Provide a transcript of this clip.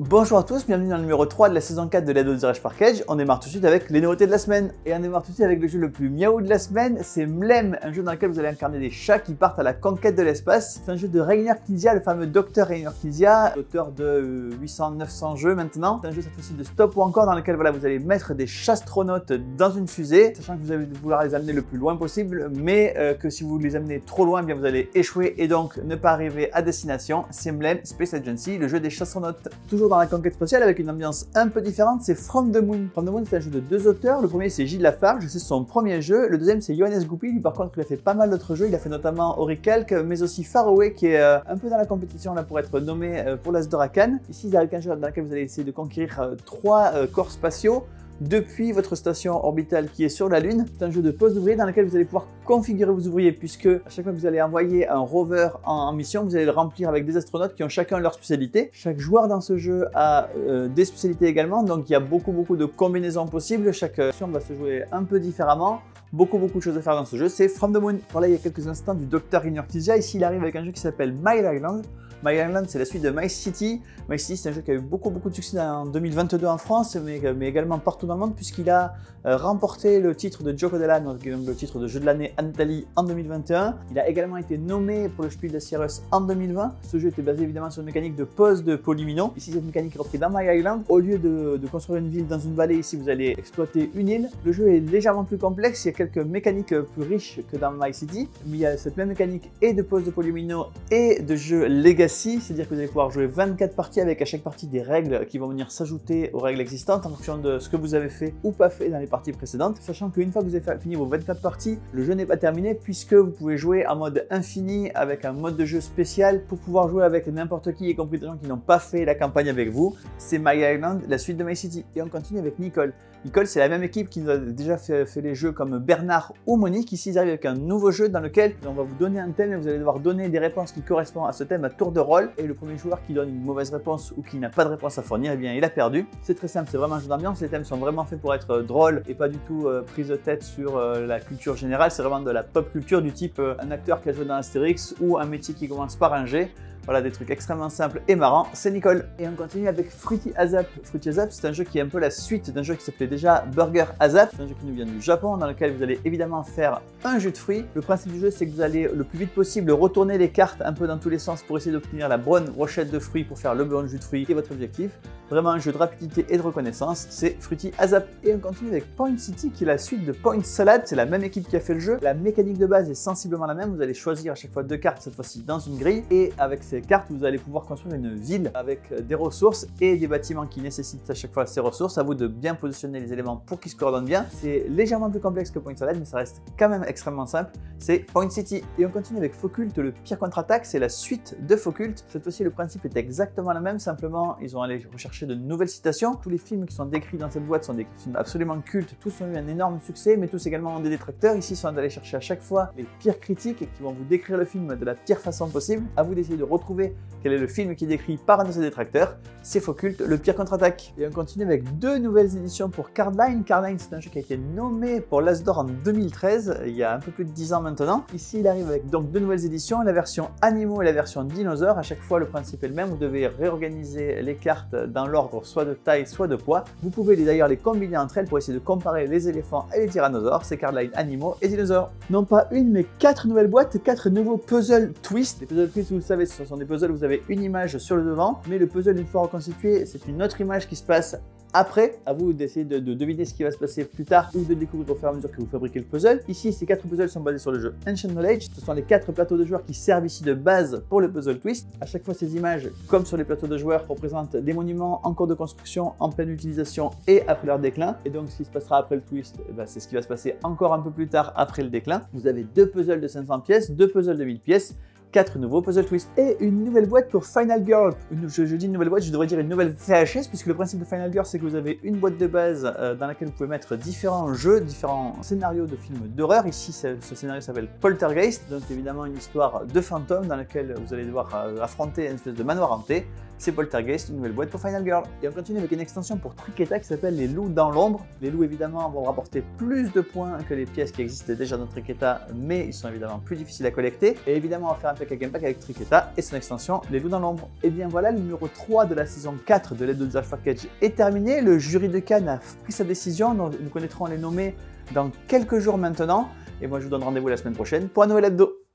Bonjour à tous, bienvenue dans le numéro 3 de la saison 4 de l'Aide aux Garage Package. On démarre tout de suite avec les nouveautés de la semaine. Et on démarre tout de suite avec le jeu le plus miaou de la semaine, c'est Mlem, un jeu dans lequel vous allez incarner des chats qui partent à la conquête de l'espace. C'est un jeu de Rainer Knizia, le fameux docteur Rainer Knizia, auteur de 800-900 jeux maintenant. C'est un jeu cette fois-ci de stop ou encore dans lequel vous allez mettre des chastronautes dans une fusée, sachant que vous allez vouloir les amener le plus loin possible, mais que si vous les amenez trop loin, eh bien vous allez échouer et donc ne pas arriver à destination. C'est Mlem Space Agency, le jeu des chastronautes. Toujours dans la conquête spatiale avec une ambiance un peu différente, c'est From the Moon. From the Moon, c'est un jeu de deux auteurs. Le premier, c'est Gilles Lafarge, c'est son premier jeu. Le deuxième, c'est Johannes Goupil. Lui, par contre, il a fait pas mal d'autres jeux. Il a fait notamment Aurikelk, mais aussi Faraway, qui est un peu dans la compétition là pour être nommé pour l'As d'Or à Cannes. Ici, il y a un jeu dans lequel vous allez essayer de conquérir trois corps spatiaux depuis votre station orbitale qui est sur la Lune. C'est un jeu de poste d'ouvrier dans lequel vous allez pouvoir configurer vos ouvriers, puisque à chaque fois que vous allez envoyer un rover en mission, vous allez le remplir avec des astronautes qui ont chacun leur spécialité. Chaque joueur dans ce jeu a des spécialités également, donc il y a beaucoup de combinaisons possibles. Chaque mission va se jouer un peu différemment. Beaucoup de choses à faire dans ce jeu, c'est From the Moon. Voilà, il y a quelques instants du Dr. Rainer Knizia. Ici, il arrive avec un jeu qui s'appelle My Island. My Island, c'est la suite de My City. My City, c'est un jeu qui a eu beaucoup de succès en 2022 en France, mais également partout dans le monde, puisqu'il a remporté le titre de Joe Codelan, donc le titre de jeu de l'année en Italie en 2021. Il a également été nommé pour le Spiel des Jahres en 2020. Ce jeu était basé évidemment sur une mécanique de pose de polymino. Ici, cette mécanique est reprise dans My Island. Au lieu de construire une ville dans une vallée, ici, vous allez exploiter une île. Le jeu est légèrement plus complexe. Il y a quelques mécaniques plus riches que dans My City, mais il y a cette même mécanique et de pose de polymino et de jeu Legacy, c'est-à-dire que vous allez pouvoir jouer 24 parties avec à chaque partie des règles qui vont venir s'ajouter aux règles existantes en fonction de ce que vous avez fait ou pas fait dans les parties précédentes, sachant qu'une fois que vous avez fini vos 24 parties, le jeu n'est pas terminé puisque vous pouvez jouer en mode infini avec un mode de jeu spécial pour pouvoir jouer avec n'importe qui, y compris des gens qui n'ont pas fait la campagne avec vous. C'est My Island, la suite de My City. Et on continue avec Nicole. Nicole, c'est la même équipe qui nous a déjà fait les jeux comme Bernard ou Monique. Ici, ils arrivent avec un nouveau jeu dans lequel on va vous donner un thème et vous allez devoir donner des réponses qui correspondent à ce thème à tour de rôle. Et le premier joueur qui donne une mauvaise réponse ou qui n'a pas de réponse à fournir, eh bien, il a perdu. C'est très simple, c'est vraiment un jeu d'ambiance. Les thèmes sont vraiment faits pour être drôles et pas du tout prise de tête sur la culture générale. C'est vraiment de la pop culture du type un acteur qui a joué dans Astérix ou un métier qui commence par un G. Voilà, des trucs extrêmement simples et marrants, c'est Nicole. Et on continue avec Fruity ASAP. Fruity ASAP, c'est un jeu qui est un peu la suite d'un jeu qui s'appelait déjà Burger ASAP. C'est un jeu qui nous vient du Japon, dans lequel vous allez évidemment faire un jus de fruits. Le principe du jeu, c'est que vous allez le plus vite possible retourner les cartes un peu dans tous les sens pour essayer d'obtenir la bonne brochette de fruits pour faire le bon jus de fruits et votre objectif. Vraiment un jeu de rapidité et de reconnaissance, c'est Fruity ASAP. Et on continue avec Point City, qui est la suite de Point Salad. C'est la même équipe qui a fait le jeu. La mécanique de base est sensiblement la même. Vous allez choisir à chaque fois deux cartes, cette fois-ci dans une grille. Et avec ces cartes, vous allez pouvoir construire une ville avec des ressources et des bâtiments qui nécessitent à chaque fois ces ressources. À vous de bien positionner les éléments pour qu'ils se coordonnent bien. C'est légèrement plus complexe que Point Salad, mais ça reste quand même extrêmement simple. C'est Point City. Et on continue avec Focult, le pire contre-attaque. C'est la suite de Focult. Cette fois-ci, le principe est exactement le même. Simplement, ils ont allé rechercher de nouvelles citations. Tous les films qui sont décrits dans cette boîte sont des films absolument cultes. Tous ont eu un énorme succès, mais tous également ont des détracteurs. Ici, ils sont allés chercher à chaque fois les pires critiques et qui vont vous décrire le film de la pire façon possible. À vous d'essayer de retrouver quel est le film qui est décrit par un de ses détracteurs. C'est Focult, le pire contre-attaque. Et on continue avec deux nouvelles éditions pour Cardline. Cardline, c'est un jeu qui a été nommé pour l'As d'Or en 2013, il y a un peu plus de 10 ans maintenant. Ici, il arrive avec donc deux nouvelles éditions, la version animaux et la version dinosaures. À chaque fois, le principe est le même. Vous devez réorganiser les cartes dans l'ordre soit de taille, soit de poids. Vous pouvez d'ailleurs les combiner entre elles pour essayer de comparer les éléphants et les tyrannosaures. C'est Cardline animaux et dinosaures. Non pas une, mais 4 nouvelles boîtes, 4 nouveaux puzzle twist. Les puzzle twist, vous le savez, ce sont des puzzles où vous avez une image sur le devant, mais le puzzle, une fois reconstitué, c'est une autre image qui se passe après. À vous d'essayer de deviner ce qui va se passer plus tard ou de découvrir au fur et à mesure que vous fabriquez le puzzle. Ici, ces 4 puzzles sont basés sur le jeu Ancient Knowledge. Ce sont les 4 plateaux de joueurs qui servent ici de base pour le puzzle twist. À chaque fois, ces images, comme sur les plateaux de joueurs, représentent des monuments en cours de construction, en pleine utilisation et après leur déclin. Et donc, ce qui se passera après le twist, c'est ce qui va se passer encore un peu plus tard après le déclin. Vous avez 2 puzzles de 500 pièces, 2 puzzles de 1000 pièces, 4 nouveaux puzzle twists et une nouvelle boîte pour Final Girl. Je dis une nouvelle boîte, je devrais dire une nouvelle VHS, puisque le principe de Final Girl, c'est que vous avez une boîte de base dans laquelle vous pouvez mettre différents jeux, différents scénarios de films d'horreur. Ici, ce scénario s'appelle Poltergeist, donc évidemment une histoire de fantôme dans laquelle vous allez devoir affronter une espèce de manoir hanté. C'est Poltergeist, une nouvelle boîte pour Final Girl. Et on continue avec une extension pour Triqueta qui s'appelle les loups dans l'ombre. Les loups, évidemment, vont rapporter plus de points que les pièces qui existent déjà dans Triqueta, mais ils sont évidemment plus difficiles à collecter. Et évidemment, on va faire avec un gamepack avec Triqueta et son extension Les Loups dans l'ombre. Et bien voilà, le numéro 3 de la saison 4 de l'aide au Direct Package est terminé. Le jury de Cannes a pris sa décision, donc nous connaîtrons les nommés dans quelques jours maintenant. Et moi je vous donne rendez-vous la semaine prochaine pour un nouvel hebdo.